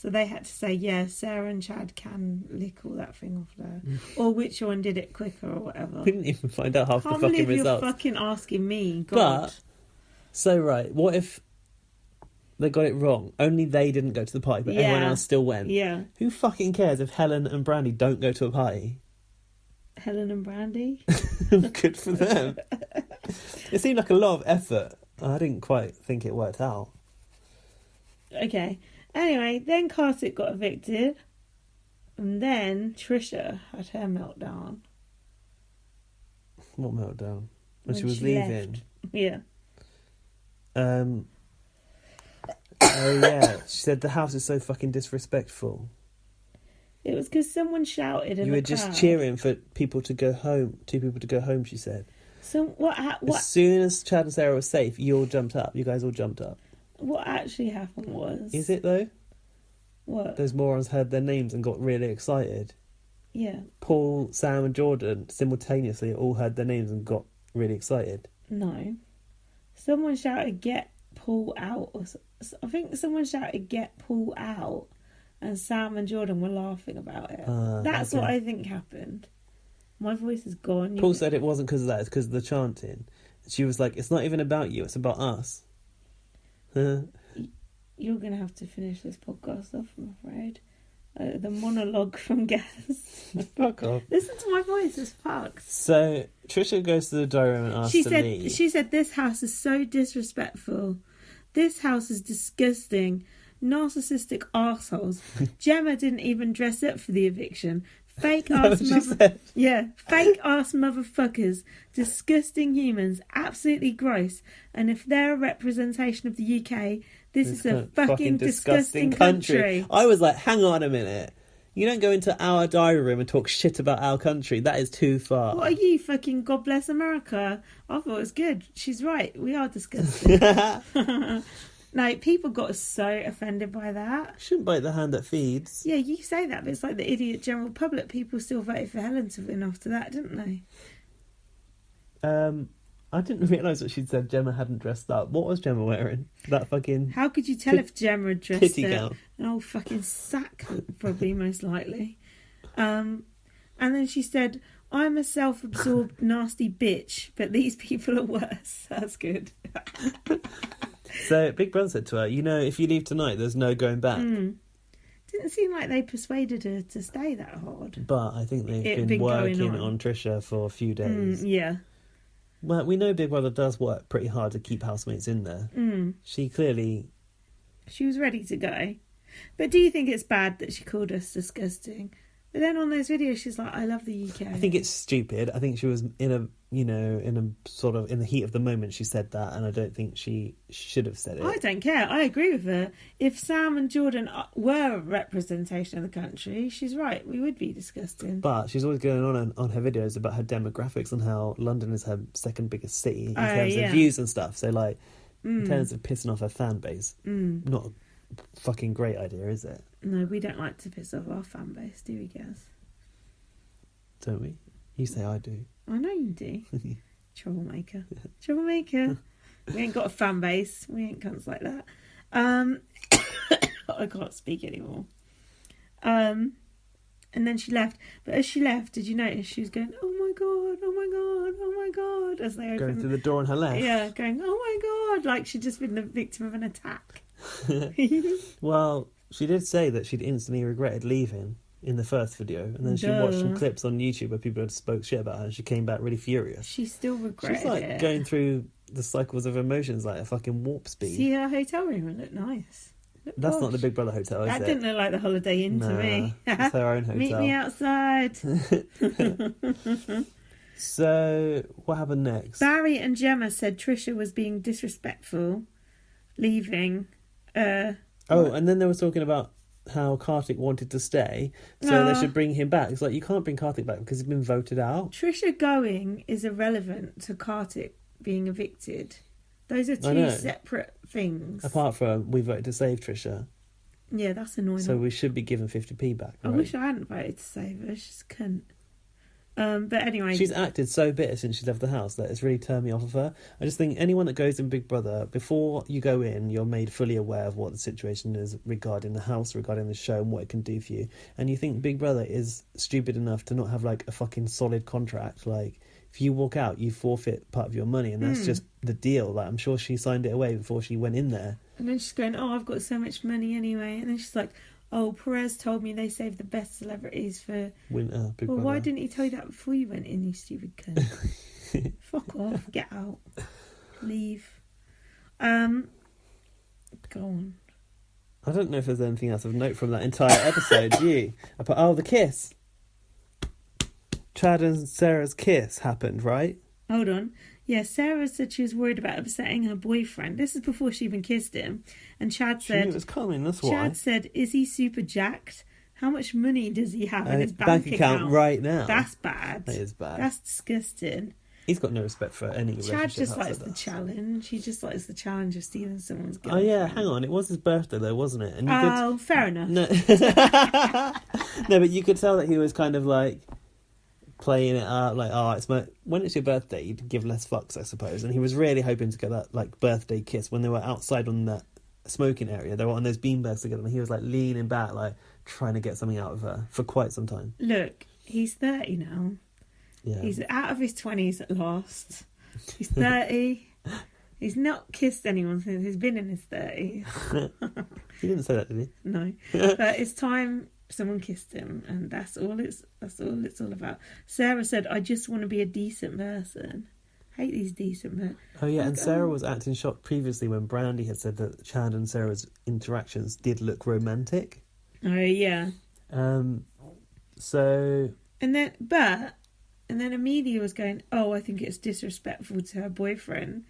So they had to say, yeah, Sarah and Chad can lick all that thing off there. Or which one did it quicker or whatever. We didn't even find out half the Can't fucking believe results. you're fucking asking me. God. But, so right, what if they got it wrong? Only they didn't go to the party, but everyone else still went. Yeah. Who fucking cares if Helen and Brandy don't go to a party? Helen and Brandy? Good for them. It seemed like a lot of effort. I didn't quite think it worked out. Okay. Anyway, then Kartik got evicted. And then Trisha had her meltdown. What meltdown? When she was leaving. leaving? Yeah. Oh yeah, she said the house is so fucking disrespectful. It was because someone shouted in You the were just crowd. cheering for people to go home. 2 people to go home, she said. So what? As soon as Chad and Sarah were safe, you all jumped up. You guys all jumped up. What actually happened was... Is it though? What? Those morons heard their names and got really excited. Yeah. Paul, Sam and Jordan simultaneously all heard their names and got really excited. No. Someone shouted, get Paul out. I think someone shouted, get Paul out. And Sam and Jordan were laughing about it. That's okay. what I think happened. My voice is gone. Paul said it wasn't because of that, it's because of the chanting. She was like, it's not even about you, it's about us. You're going to have to finish this podcast off, I'm afraid. The monologue from Gaz. Fuck off. Listen to my voice, it's fucked. So, Trisha goes to the diary room and asks to leave. She said, this house is so disrespectful. This house is disgusting. Narcissistic arseholes. Gemma didn't even dress up for the eviction. Fake ass fake ass motherfuckers, disgusting humans, absolutely gross. And if they're a representation of the UK, this is a fucking disgusting country. I was like, hang on a minute. You don't go into our diary room and talk shit about our country. That is too far. What are you, fucking God bless America? I thought it was good. She's right. We are disgusting. No, people got so offended by that. Shouldn't bite the hand that feeds. Yeah, you say that, but it's like the idiot general public. People still voted for Helen to win after that, didn't they? I didn't realise that she'd said Gemma hadn't dressed up. What was Gemma wearing? That fucking... How could you tell if Gemma had dressed kitty up? gown. An old fucking sack, probably, most likely. And then she said, I'm a self-absorbed nasty bitch, but these people are worse. That's good. So Big Brother said to her, you know, if you leave tonight, there's no going back. Didn't seem like they persuaded her to stay that hard. But I think they've been working on Trisha for a few days. Yeah. Well, we know Big Brother does work pretty hard to keep housemates in there. She clearly... She was ready to go. But do you think it's bad that she called us disgusting? But then on those videos, she's like, I love the UK. I think it's stupid. I think she was in a the heat of the moment she said that, and I don't think she should have said it. I don't care. I agree with her. If Sam and Jordan were a representation of the country, she's right. We would be disgusting. But she's always going on her videos about her demographics and how London is her second biggest city in terms of views and stuff. So, like, in terms of pissing off her fan base, not a fucking great idea, is it? No, we don't like to piss off our fan base, do we, Gaz? Don't we? You say I do. I know you do. Troublemaker. Troublemaker. We ain't got a fan base. We ain't cunts like that. I can't speak anymore. And then she left. But as she left, did you notice she was going, oh my God, oh my God, oh my God, as they opened. Going through the door on her left. Yeah, going, oh my God, like she'd just been the victim of an attack. Well, she did say that she'd instantly regretted leaving in the first video, and then she watched some clips on YouTube where people had spoke shit about her, and she came back really furious. She still regretted She's like it. going through the cycles of emotions like a fucking warp speed. See her hotel room, it looked nice. That's not the Big Brother hotel, is that it? Didn't look like the Holiday Inn to me. It's her own hotel. Meet me outside. So, what happened next? Barry and Gemma said Trisha was being disrespectful, leaving. And then they were talking about how Kartik wanted to stay, so they should bring him back. It's like, you can't bring Kartik back because he's been voted out. Trisha going is irrelevant to Kartik being evicted. Those are two separate things. Apart from, we voted to save Trisha. Yeah, that's annoying. So we should be given 50p back, right? I wish I hadn't voted to save her. She's a cunt. But anyway, she's acted so bitter since she left the house that it's really turned me off of her. I just think anyone that goes in Big Brother, before you go in, you're made fully aware of what the situation is regarding the house, regarding the show, and what it can do for you. And you think Big Brother is stupid enough to not have like a fucking solid contract. Like, if you walk out, you forfeit part of your money, and that's just the deal. Like, I'm sure she signed it away before she went in there. And then she's going, "Oh, I've got so much money anyway." And then she's like, "Oh, Perez told me they saved the best celebrities for Winter, Big Brother." Why didn't he tell you that before you went in, you stupid cunt? Fuck off, get out, leave. Go on. I don't know if there's anything else of note from that entire episode. Do you? The kiss. Chad and Sarah's kiss happened, right? Hold on. Yeah, Sarah said she was worried about upsetting her boyfriend. This is before she even kissed him. And Chad said... She knew it was coming, that's why. Chad said, "Is he super jacked? How much money does he have in his bank account right now?" That's bad. That is bad. That's disgusting. He's got no respect for any relationship. Chad just likes the challenge. He just likes the challenge of stealing someone's girlfriend. Oh yeah, hang on. It was his birthday though, wasn't it? And fair enough. No. No, but you could tell that he was kind of like... playing it up, like, when it's your birthday, you'd give less fucks, I suppose. And he was really hoping to get that like birthday kiss when they were outside on that smoking area. They were on those beanbags together, and he was like leaning back, like trying to get something out of her for quite some time. Look, he's 30 now. Yeah, he's out of his 20s at last. He's 30. He's not kissed anyone since he's been in his 30s. He didn't say that, did he? No, but it's time. Someone kissed him, and that's all it's all about. Sarah said, "I just want to be a decent person." Hate these decent men. Oh yeah, and Sarah was acting shocked previously when Brandy had said that Chad and Sarah's interactions did look romantic. Oh yeah. So. And then Amelia was going, "Oh, I think it's disrespectful to her boyfriend."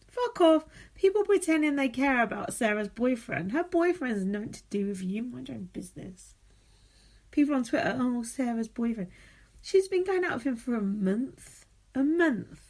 Fuck off. People pretending they care about Sarah's boyfriend. Her boyfriend has nothing to do with you. Mind your own business. People on Twitter, "Oh, Sarah's boyfriend." She's been going out with him for a month. A month.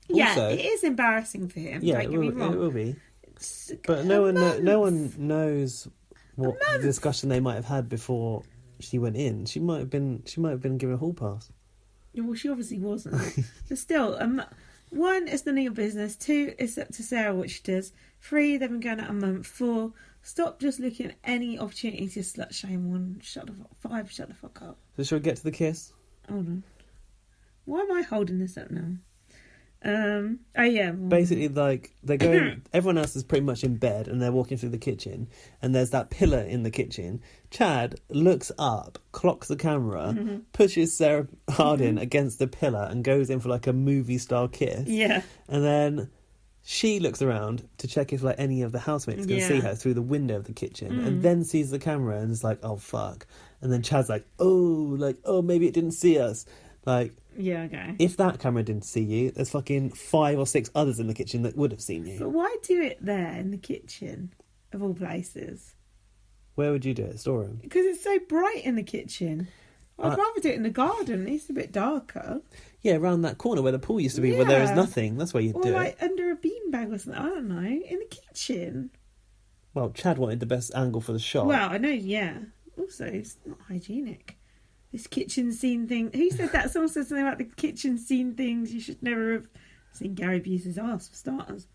Also, yeah, it is embarrassing for him. Yeah, don't get me wrong. It will be. But no one knows what discussion they might have had before she went in. She might have been given a hall pass. Well, she obviously wasn't. But still, one, it's none of your business. Two, it's up to Sarah what she does. Three, they've been going out a month. Four, stop just looking at any opportunity to slut shame one. Five, shut the fuck up. So shall we get to the kiss? Hold on. Why am I holding this up now? Oh yeah. Basically, like, they're going. Everyone else is pretty much in bed, and they're walking through the kitchen, and there's that pillar in the kitchen. Chad looks up, clocks the camera, pushes Sarah Hardin against the pillar, and goes in for like a movie style kiss. Yeah. And then she looks around to check if like any of the housemates can see her through the window of the kitchen, and then sees the camera and is like, "Oh fuck!" And then Chad's like, "Oh, maybe it didn't see us." Like. Yeah, okay. If that camera didn't see you, there's fucking 5 or 6 others in the kitchen that would have seen you. But why do it there in the kitchen, of all places? Where would you do it? Storeroom? Because it's so bright in the kitchen. I'd rather do it in the garden. It's a bit darker. Yeah, around that corner where the pool used to be, where there is nothing. That's where you'd do it. Or like under a beanbag or something. I don't know. In the kitchen. Well, Chad wanted the best angle for the shot. Well, I know, yeah. Also, it's not hygienic. This kitchen scene thing. Who said that? Someone said something about the kitchen scene things. You should never have seen Gary Buse's ass, for starters.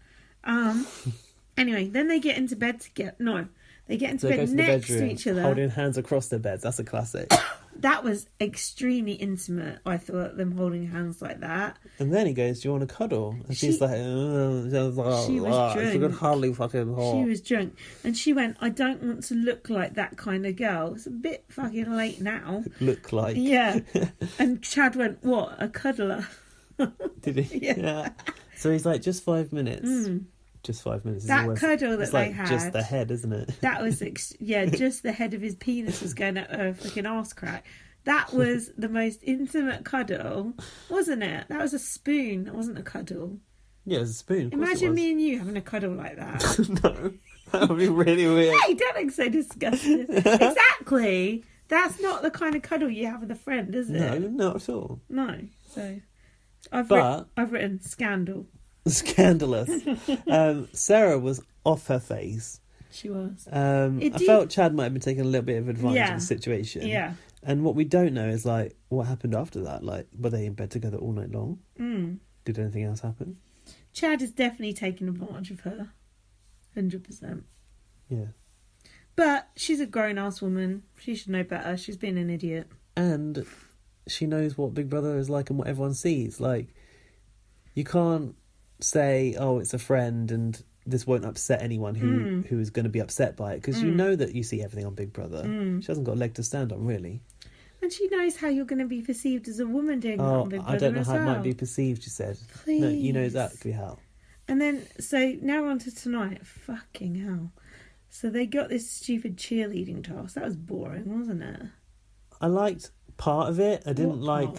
Anyway, then they get into bed together. No, they get into bed next to each other. Holding hands across their beds. That's a classic. That was extremely intimate, I thought, them holding hands like that. And then he goes, "Do you want to cuddle?" And she's like, she was drunk. She could hardly fucking hold. She was drunk. And she went, "I don't want to look like that kind of girl. It's a bit fucking late now." Look like. Yeah. And Chad went, "What? A cuddler?" Did he? Yeah. So he's like, "Just 5 minutes." Just 5 minutes. That cuddle that they had. Just the head, isn't it? That was, just the head of his penis was going at a fucking arse crack. That was the most intimate cuddle, wasn't it? That was a spoon. That wasn't a cuddle. Yeah, it was a spoon. Imagine me and you having a cuddle like that. No, that would be really weird. Hey, don't look so disgusting. Exactly. That's not the kind of cuddle you have with a friend, is it? No, not at all. No. So, I've written scandal. Scandalous. Sarah was off her face. She was. I felt Chad might have been taking a little bit of advantage of the situation. Yeah. And what we don't know is, like, what happened after that. Like, were they in bed together all night long? Did anything else happen? Chad is definitely taking advantage of her. 100%. Yeah. But she's a grown-ass woman. She should know better. She's been an idiot. And she knows what Big Brother is like and what everyone sees. Like, you can't say, oh, it's a friend and this won't upset anyone who is going to be upset by it. Because you know that you see everything on Big Brother. She hasn't got a leg to stand on, really. And she knows how you're going to be perceived as a woman doing that on Big Brother. I don't know how well. It might be perceived, she said. Please. No, you know exactly how. And then, so now we're on to tonight. Fucking hell. So they got this stupid cheerleading task. That was boring, wasn't it? I liked part of it. I didn't like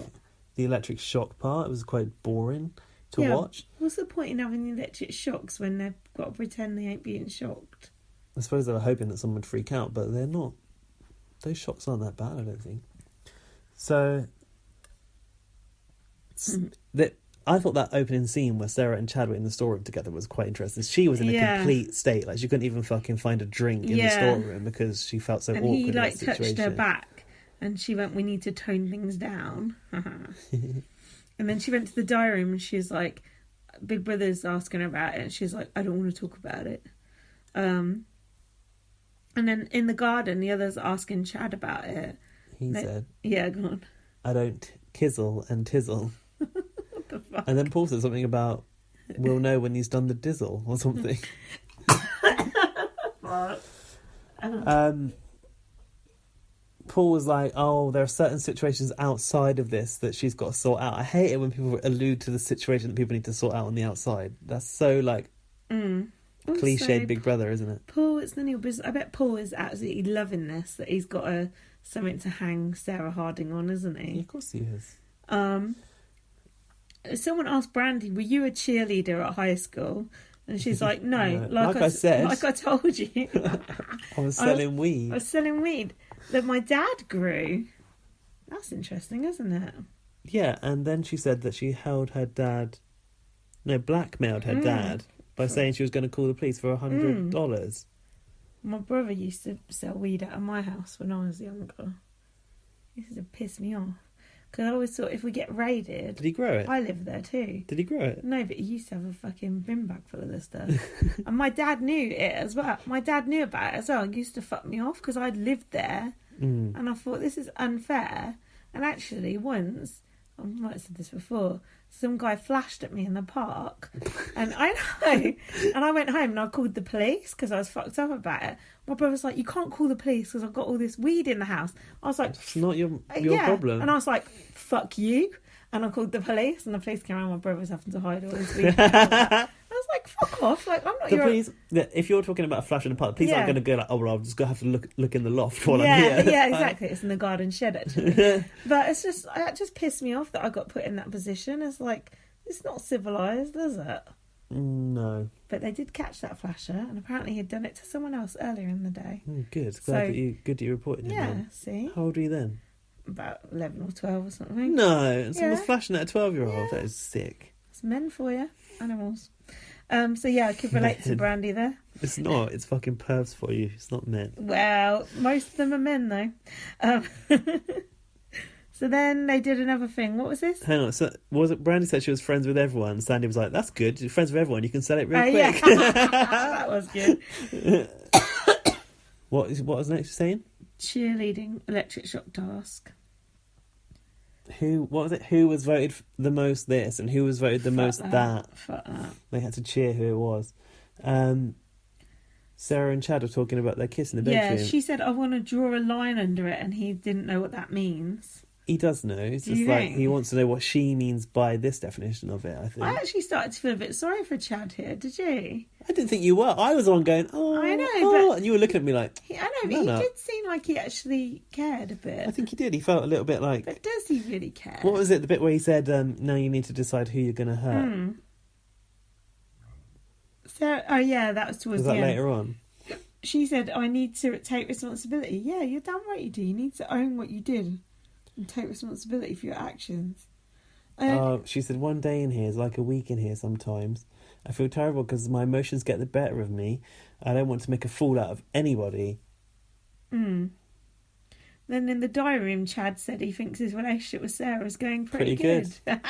the electric shock part. It was quite boring to watch. What's the point in having the electric shocks when they've got to pretend they ain't being shocked? I suppose they were hoping that someone would freak out, but they're not. Those shocks aren't that bad, I don't think. So, I thought that opening scene where Sarah and Chad were in the storeroom together was quite interesting. She was in a complete state. Like, she couldn't even fucking find a drink in the storeroom because she felt so awkward in that situation. And he, touched her back and she went, we need to tone things down. And then she went to the diary room and she was like, Big Brother's asking her about it. And she's like, I don't want to talk about it. And then in the garden, the others asking Chad about it. He said, yeah, go on. I don't kizzle and tizzle. What the fuck? And then Paul said something about, we'll know when he's done the dizzle or something. Paul was like, oh, there are certain situations outside of this that she's got to sort out. I hate it when people allude to the situation that people need to sort out on the outside. That's so, like, cliched Big Brother, isn't it? Paul, it's none of your business. I bet Paul is absolutely loving this, that he's got something to hang Sarah Harding on, isn't he? Yeah, of course he is. Someone asked Brandy, were you a cheerleader at high school? And she's like, no. Like I said. Like I told you. I was selling weed. I was selling weed that my dad grew. That's interesting, isn't it? Yeah, and then she said that she held her dad... No, blackmailed her dad by saying she was going to call the police for $100. My brother used to sell weed out of my house when I was younger. This used to piss me off. Because I always thought, if we get raided... Did he grow it? I live there too. Did he grow it? No, but he used to have a fucking bin bag full of this stuff. And my dad knew it as well. My dad knew about it as well. It used to fuck me off because I'd lived there. And I thought, this is unfair. And actually, once, I might have said this before, some guy flashed at me in the park. And I know. And I went home and I called the police because I was fucked up about it. My brother's like, you can't call the police because I've got all this weed in the house. I was like... It's not your problem. And I was like, fuck you. And I called the police and the police came around. My brother was having to hide all his weed. I was like, fuck off. Like, I'm not the police, if you're talking about a flash in the park, the police aren't going to go like, oh, well, I'll just have to look in the loft while I'm here. Yeah, exactly. It's in the garden shed, actually. But it just pissed me off that I got put in that position. It's like, it's not civilised, is it? No. But they did catch that flasher, and apparently he'd done it to someone else earlier in the day. Good. Glad that you reported him. Yeah, see? How old were you then? About 11 or 12 or something. No, and someone's flashing at a 12-year-old. Yeah. That is sick. It's men for you. Animals. So yeah, I could relate to Brandy there. It's not. It's fucking pervs for you. It's not men. Well, most of them are men, though. So then they did another thing. What was this? Hang on. So was it Brandy said she was friends with everyone? Sandy was like, "That's good. You're friends with everyone. You can sell it real quick." Yeah. That was good. What was next saying? Cheerleading electric shock task. What was it? Who was voted the most this and who was voted the most that? Fuck that. They had to cheer who it was. Sarah and Chad were talking about their kiss in the bedroom. Yeah, she said, I want to draw a line under it, and he didn't know what that means. He does know. It's just like he wants to know what she means by this definition of it, I think. I actually started to feel a bit sorry for Chad here, did you? I didn't think you were. I was the one going, oh, I know, but... And you were looking at me like... I know, but he did seem like he actually cared a bit. I think he did. He felt a little bit like... But does he really care? What was it, the bit where he said, now you need to decide who you're going to hurt? Sarah, oh, yeah, that was towards the end. Was that later on? She said, I need to take responsibility. Yeah, you're damn right you do. You need to own what you did and take responsibility for your actions. She said, one day in here is like a week in here sometimes. I feel terrible because my emotions get the better of me. I don't want to make a fool out of anybody. Then in the diary room, Chad said he thinks his relationship with Sarah is going pretty good. But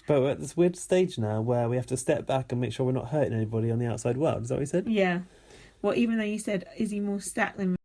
we're at this weird stage now where we have to step back and make sure we're not hurting anybody on the outside world. Is that what he said? Yeah. Well, even though you said, is he more stacked than